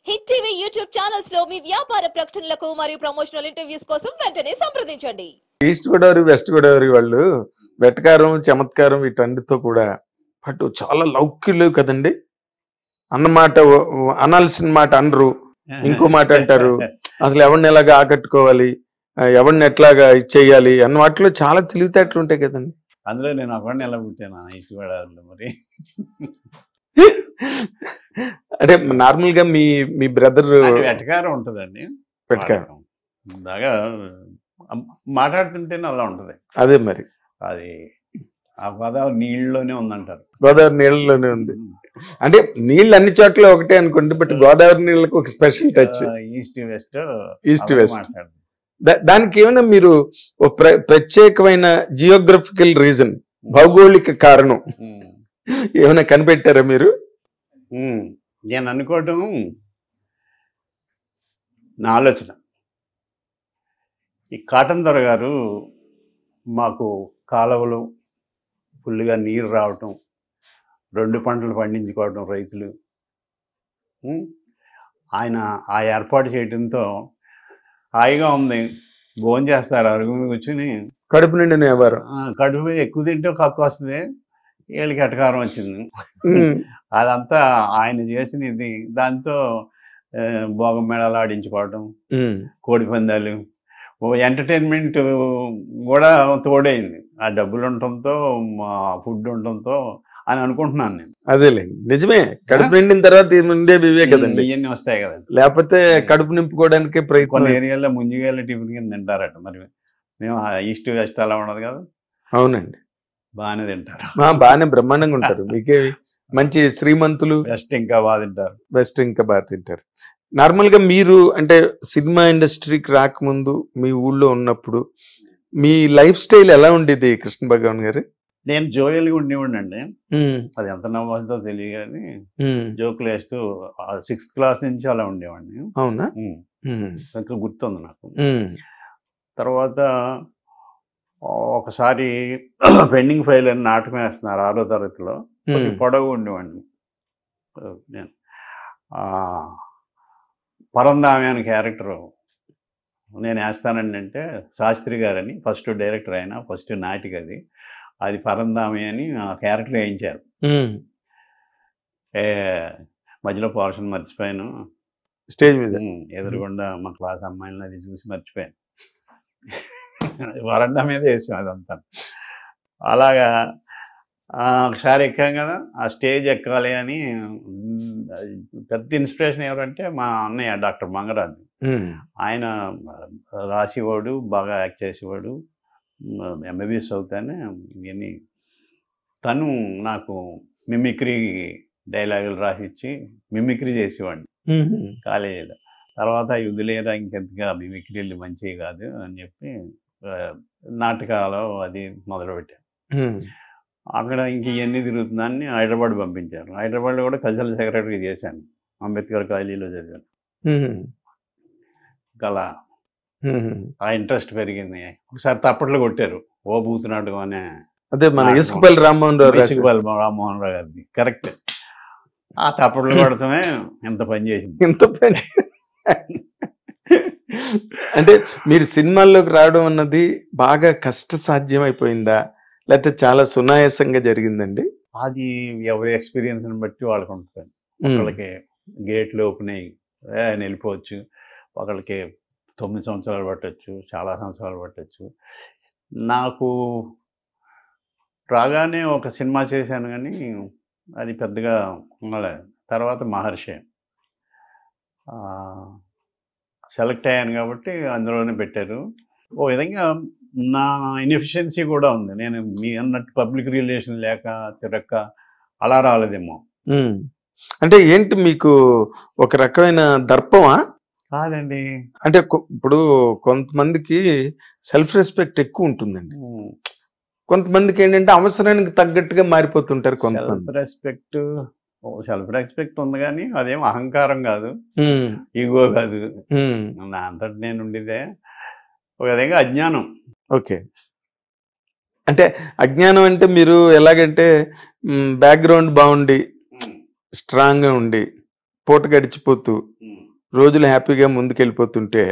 Hit TV YouTube channels లో మీ వ్యాపార ప్రకటనలకు మరియు ప్రమోషనల్ ఇంటర్వ్యూస్ కోసం వెంటనే సంప్రదించండి. ఈస్ట్ గోదావరి వెస్ట్ గోదావరి వాళ్ళు వెటకారం చమత్కారం వీటన్నిటితో కూడా అటు చాలా లౌక్యులు కదండి. అన్నమాట అనాల్సిన మాట అనరు, ఇంకో మాట అంటారు. అసలు ఎవరిని ఎలాగా ఆకట్టుకోవాలి, ఎవరిని ఎట్లాగా ఇచ్చేయాలి అన్న వాటిలో చాలా తెలివితేటలు ఉంటాయి కదండి. అందులో నేను ఒకడిని ఎలా పుట్టాను ఈస్ట్ గోదావరిలో మరి. అంటే నార్మల్ గా మీ మీ బ్రదర్ వెటకారం ఉంటుందండి. వెటకారం బాగా మాట్లాడుతుంటేనే అలా ఉంటది. అదే మరి అది ఆ గోదావరి నీళ్ళలోనే ఉందంటారు. గోదావరి నీళ్ళలోనే ఉంది. అంటే నీళ్ళు అన్ని చోట్ల ఒకటే అనుకోండి, బట్ గోదావరి నీళ్ళకి ఒక స్పెషల్ టచ్. ఈస్ట్ వెస్ట్ మాట్లాడుతుంది. దానికి ఏమైనా మీరు ప్రత్యేకమైన జియోగ్రఫికల్ రీజన్, భౌగోళిక కారణం ఏమైనా కనిపెట్టారా మీరు? నేను అనుకోవటం నా ఆలోచన. ఈ కాటన్ దొర గారు మాకు కాలువలు ఫుల్గా నీరు రావటం, 2 పంటలు పండించుకోవటం రైతులు, ఆయన ఆ ఏర్పాటు చేయడంతో హాయిగా ఉంది. భోజనం చేస్తారు అరుగు మీద కూర్చుని, కడుపు నిండిన వ్యవహారం. కడుపు ఎక్కువ తింటే కక్కు వస్తుంది, వీళ్ళకి ఎటకారం వచ్చింది. అదంతా ఆయన చేసినది. దాంతో భోగం మేళాలు ఆడించుకోవటం, కోడి పందాలు, ఎంటర్టైన్మెంట్ కూడా తోడైంది. ఆ డబ్బులు ఉండటంతో, ఫుడ్ ఉండటంతో అని అనుకుంటున్నాను నేను. అదేలేండి, నిజమే. కడుపు నిండిన తర్వాత ఉండేవి ఇవే కదండి, ఇవన్నీ వస్తాయి కదండి. లేకపోతే కడుపు నింపుకోవడానికి ప్రయత్నం. కొన్ని ఏరియాలో ముంజిగాయల టిఫిన్ కింద తింటారట. మరి మేము ఈస్ట్ వెస్ట్ అలా ఉండదు కదా. అవునండి, బాగానే తింటారు. బాగానే బ్రహ్మాండంగా ఉంటారు. మీకే మంచి శ్రీమంతులు. వెస్ట్ ఇంకా బాగా తింటారు. వెస్ట్ ఇంకా బాగా తింటారు. నార్మల్ గా మీరు అంటే సినిమా ఇండస్ట్రీకి రాకముందు మీ ఊళ్ళో ఉన్నప్పుడు మీ లైఫ్ స్టైల్ ఎలా ఉండేది కృష్ణ భగవాన్ గారు? నేను జోయల్గా ఉండేవాడిని అండి. అది ఎంత నవ్వుతో తెలియదు కానీ జోకులు వేస్తూ 6th క్లాస్ నుంచి అలా ఉండేవాడిని. అవునా? ఇంకా గుర్తుంది నాకు. తర్వాత ఒకసారి పెండింగ్ ఫైల్ అని నాటకం వేస్తున్నారు 6వ తరగతిలో. పొడవు ఉండేవాడిని నేను. పరంధామి అని క్యారెక్టరు నేను వేస్తానండి అంటే, శాస్త్రి గారని ఫస్ట్ డైరెక్టర్ అయినా, ఫస్ట్ నాటిక అది పరంధామి అని ఆ క్యారెక్టర్ వేయించారు. మధ్యలో పోర్షన్ మర్చిపోయాను. స్టేజ్ మీద ఎదురుగుండా మా క్లాస్ అమ్మాయిలను అది చూసి మర్చిపోయాను. వరండా మీద వేసాం అదంతా. అలాగా ఒకసారి ఎక్కాం కదా, ఆ స్టేజ్ ఎక్కాలి అని పెద్ద ఇన్స్పిరేషన్ ఎవరంటే మా అన్నయ్య డాక్టర్ మంగరాజు. ఆయన రాసేవాడు, బాగా యాక్ట్ చేసేవాడు, MBBS చదువుతానే ఇవన్నీ. తను నాకు మిమిక్రీ డైలాగులు రాసిచ్చి మిమిక్రీ చేసేవాడిని కాలేజీలో. తర్వాత వదిలేరా ఇంకెంతగా మిమిక్రీలు మంచివి కాదు అని చెప్పి నాటకాలు అది మొదలుపెట్టాను. అక్కడ ఇంక ఇవన్నీ తిరుగుతుందని హైదరాబాద్ పంపించారు. హైదరాబాద్లో కూడా కల్చరల్ సెక్రటరీ చేశాను. అంబేద్కర్ కాలేజీలో చదివాను. అలా ఆ ఇంట్రెస్ట్ పెరిగింది. ఒకసారి తప్పట్లు కొట్టారు ఓ బూతునాటకం అనే. అదే మన ఇసుకపల్లి రామ్మోహన్ రావు గారిది. కరెక్ట్. ఆ తప్పట్లు కొడతామే ఎంత పని చేసింది. ఎంత పని. అంటే మీరు సినిమాల్లోకి రావడం అన్నది బాగా కష్టసాధ్యం అయిపోయిందా, లేకపోతే చాలా సునాయాసంగా జరిగిందండి? అది ఎవరి ఎక్స్పీరియన్స్ని బట్టి వాళ్ళకి ఉంటుంది. ఒకళ్ళకి గేట్లు ఓపెన్ అయ్యి వెళ్ళిపోవచ్చు, ఒకళ్ళకి 9 సంవత్సరాలు పట్టచ్చు, చాలా సంవత్సరాలు పట్టచ్చు. నాకు రాగానే ఒక సినిమా చేశాను కానీ అది పెద్దగా ఉండలేదు. తర్వాత మహర్షి సెలెక్ట్ అయ్యాను కాబట్టి అందులోనే పెట్టారు. ఓ విధంగా నా ఇన్ఎఫిషియన్సీ కూడా ఉంది. నేను మీ అన్నట్టు పబ్లిక్ రిలేషన్ లేక తిరక్క అలా రాలేదేమో. అంటే ఏంటి మీకు ఒక రకమైన దర్పమా? కాదండి. అంటే ఇప్పుడు కొంతమందికి సెల్ఫ్ రెస్పెక్ట్ ఎక్కువ ఉంటుందండి, కొంతమందికి ఏంటంటే అవసరానికి తగ్గట్టుగా మారిపోతుంటారు. సెల్ఫ్ రెస్పెక్ట్ ఉంది కానీ అదేం అహంకారం కాదు, ఈగో కాదు. నా అంతటి నేను ఉండేదే ఒక విధంగా అజ్ఞానం. ఓకే. అంటే అజ్ఞానం అంటే మీరు ఎలాగంటే బ్యాక్గ్రౌండ్ బాగుండి స్ట్రాంగ్గా ఉండి పూట గడిచిపోతూ రోజులు హ్యాపీగా ముందుకెళ్ళిపోతుంటే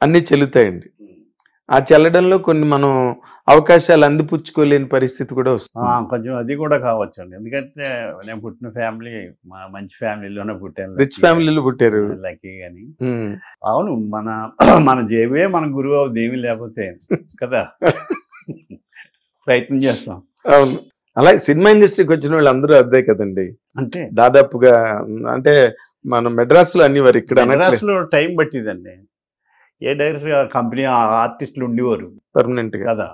అన్నీ చెల్లుతాయండి. ఆ చెల్లడంలో కొన్ని మనం అవకాశాలు అందిపుచ్చుకోలేని పరిస్థితి కూడా వస్తుంది. కొంచెం అది కూడా కావచ్చు అండి. ఎందుకంటే నేను పుట్టిన ఫ్యామిలీ మంచి ఫ్యామిలీలోనే పుట్టాను. రిచ్ ఫ్యామిలీలో పుట్టారు. లక్కీ కానీ. ఉమ్. అవును, మన జేబే మన గురువు అవుతుంది, ఏమీ లేకపోతే కదా. ప్రయత్నం చేస్తాం. అవును, అలాగే సినిమా ఇండస్ట్రీకి వచ్చిన వాళ్ళు అందరూ అదే కదండి అంతే. దాదాపుగా. అంటే మనం మెడ్రాస్ లో అన్ని వారు ఇక్కడ మెడ్రాస్ లో టైం పట్టిందండి. ఏ డైరెక్టర్ కంపెనీ ఆర్టిస్టులు ఉండేవారు పర్మనెంట్ గా కదా.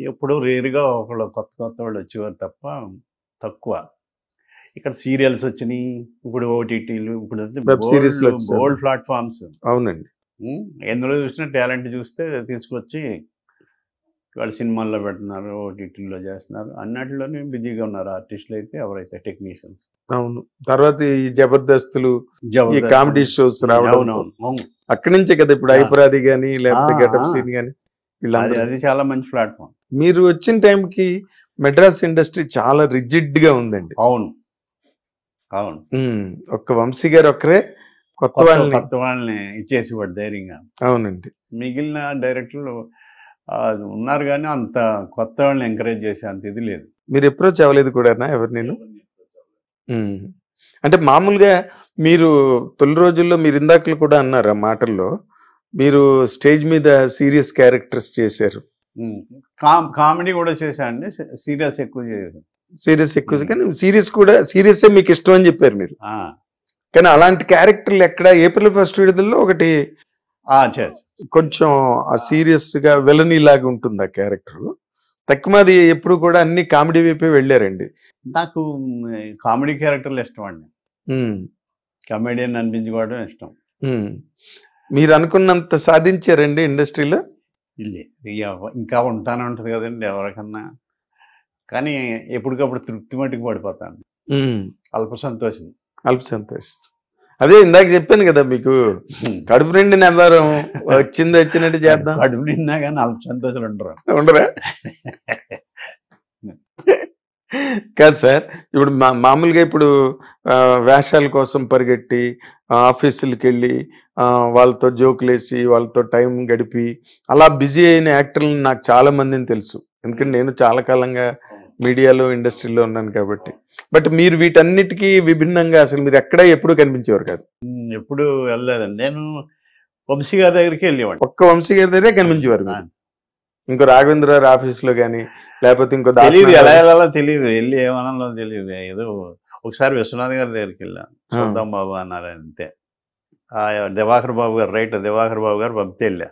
ఎప్పుడు రేరుగా ఒకళ్ళు కొత్త వాళ్ళు వచ్చేవారు తప్ప తక్కువ. ఇక్కడ సీరియల్స్ వచ్చినాయి, ఇప్పుడు ఓటీటీలు, ఇప్పుడు వెబ్ సిరీస్ గోల్డ్ ప్లాట్ఫామ్స్. అవునండి. ఎందులో చూసినా టాలెంట్ చూస్తే తీసుకొచ్చి వాళ్ళు సినిమాల్లో పెడుతున్నారు, ఓటీటీలో చేస్తున్నారు, అన్నిటిలోనే బిజీగా ఉన్నారు ఆర్టిస్టులు అయితే, ఎవరైతే టెక్నీషియన్స్. అవును, తర్వాత ఈ జబర్దస్తులు, ఈ కామెడీ షోస్ రావడం అక్కడి నుంచే కదా ఇప్పుడు ఐపరాది గానీ లేకపోతే గెటప్ సీన్ గానీ వీళ్ళందరూ. అది చాలా మంచి ప్లాట్ఫామ్. మీరు వచ్చిన టైంకి మెడ్రాస్ ఇండస్ట్రీ చాలా రిజిడ్ గా ఉందండి. అవును అవును. ఒక్క వంశీ గారు ఒక్కరే కొత్త వాళ్ళని ఇచ్చేసేవాడు ధైర్యంగా. అవునండి. మిగిలిన డైరెక్టర్లు ఉన్నారు కానీ అంత కొత్త వాళ్ళని ఎంకరేజ్ చేసే అంత ఇది లేదు. మీరు అప్రోచ్ అవ్వలేదు కూడా ఎవరు? నేను అంటే మామూలుగా మీరు తొలి రోజుల్లో మీరు ఇందాకలు కూడా అన్నారు ఆ మాటల్లో, మీరు స్టేజ్ మీద సీరియస్ క్యారెక్టర్స్ చేశారు. కామెడీ కూడా చేశా అండి, సీరియస్ ఎక్కువ చేయదు. సీరియస్ ఎక్కువ, కానీ సీరియస్ మీకు ఇష్టం అని చెప్పారు మీరు. కానీ అలాంటి క్యారెక్టర్లు ఎక్కడ ఏప్రిల్ 1 విడుదలలో ఒకటి కొంచెం ఆ సీరియస్ గా విలనీ లాగా ఉంటుంది ఆ క్యారెక్టర్. తక్కువది ఎప్పుడు కూడా అన్ని కామెడీ వైపే వెళ్ళారండి. నాకు కామెడీ క్యారెక్టర్లు ఇష్టం అండి, కమెడియన్ అనిపించుకోవడం ఇష్టం. మీరు అనుకున్నంత సాధించారండి ఇండస్ట్రీలో? ఇంకా ఉంటానే ఉంటుంది కదండి ఎవరికన్నా, కానీ ఎప్పటికప్పుడు తృప్తి మట్టుకు పడిపోతాను. అల్ప సంతోషం. అదే ఇందాక చెప్పాను కదా మీకు, కడుపు నిండి నెలవారం వచ్చినట్టు చేద్దాం. కడుపు నిండినా కానీ అల్ప సంతోషాలు ఉండరా? కాదు సార్, ఇప్పుడు మామూలుగా ఇప్పుడు వేషాల కోసం పరిగెట్టి ఆఫీసులకి వెళ్ళి వాళ్ళతో జోకులేసి వాళ్ళతో టైం గడిపి అలా బిజీ అయిన యాక్టర్లను నాకు చాలా మందిని తెలుసు, ఎందుకంటే నేను చాలా కాలంగా మీడియాలో ఇండస్ట్రీలో ఉన్నాను కాబట్టి. బట్ మీరు వీటన్నిటికీ విభిన్నంగా అసలు మీరు ఎక్కడ ఎప్పుడు కనిపించేవారు కాదు. ఎప్పుడు వెళ్ళలేదండి. నేను వంశీ గారి దగ్గరికి వెళ్ళేవాడు. ఒక్క వంశీ గారి దగ్గరే కనిపించేవారు. ఇంకో రాఘవేంద్ర గారి ఆఫీస్లో కానీ లేకపోతే ఇంకో తెలియదు, ఎలా వెళ్ళాలో తెలియదు, వెళ్ళి ఏమనాలో తెలియదు. ఏదో ఒకసారి విశ్వనాథ్ గారి దగ్గరికి వెళ్ళాను, చూద్దాం బాబు అన్నారు అంతే. దివాకర్ బాబు గారు దివాకర్ బాబు గారు పంపితే వెళ్ళా.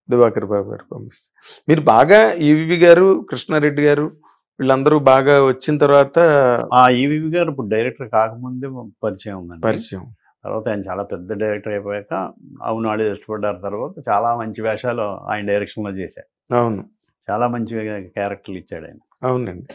దివాకర్ బాబు గారు పంపిస్తే మీరు బాగా ఈవి గారు, కృష్ణారెడ్డి గారు వీళ్ళందరూ బాగా వచ్చిన తర్వాత. ఈవి గారు ఇప్పుడు డైరెక్టర్ కాకముందే పరిచయం ఉందండి. పరిచయం తర్వాత ఆయన చాలా పెద్ద డైరెక్టర్ అయిపోయాక అవునాడు ఇష్టపడ్డారు. తర్వాత చాలా మంచి వేషాలు ఆయన డైరెక్షన్లో చేశారు. అవును, చాలా మంచి క్యారెక్టర్లు ఇచ్చాడు ఆయన. అవునండి.